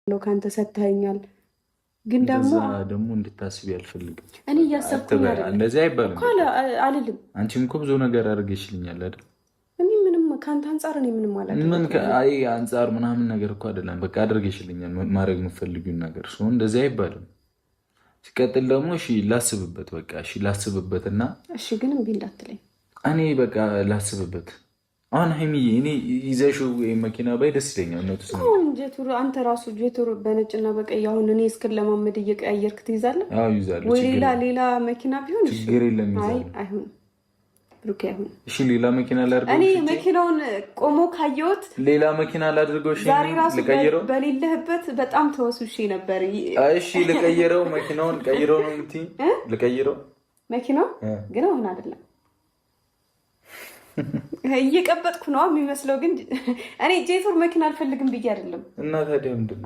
ነው ካንተ ሰጥተኛል ግን ደግሞ እንድታስቢ አልፈልግም እኔ እያሰብኩኝ አይደለም እንደዚህ አይባልም እኮ አልልም አንቺም እኮ ብዙ ነገር አድርገሽልኛል አይደል እኔ ምንም ካንተ አንፃር እኔ ምንም አላደረኩም ምን አይ አንፃር ምናምን ነገር እኮ አይደለም በቃ አድርገሽልኛል ማድረግ የምትፈልጊውን ነገር ሰው እንደዚህ አይባልም ሲቀጥል ደግሞ እሺ ላስብበት በቃ እሺ ላስብበትና እሺ ግን እምቢ እንዳትለኝ እኔ በቃ ላስብበት አሁን ሀይሚዬ እኔ ይዘሽው መኪና ባይ ደስ ይለኛል ነው ተሰማ ጀቱር አንተ ራሱ ጀቱር በነጭና በቀይ አሁን እኔ እስከ ለማመድ እየቀያየርክ ትይዛለህ አዎ ይዛለሁ ወይ ሌላ መኪና ቢሆን እሺ ችግር የለም ይዛለሁ አይሁን ብሩክ አይሁን እሺ ሌላ መኪና ላድርገው እኔ መኪናውን ቆሞ ካየሁት ሌላ መኪና ላድርገው እሺ ልቀይረው በሌለህበት በጣም ተወሱሽ ነበር እሺ ልቀይረው መኪናውን ቀይረው ነው እንት ልቀይረው መኪናው ግን አሁን አይደለም እየቀበጥኩ ነው የሚመስለው ግን እኔ ጄቱር መኪና አልፈልግም ብዬ አይደለም እና ታዲያ ምንድነው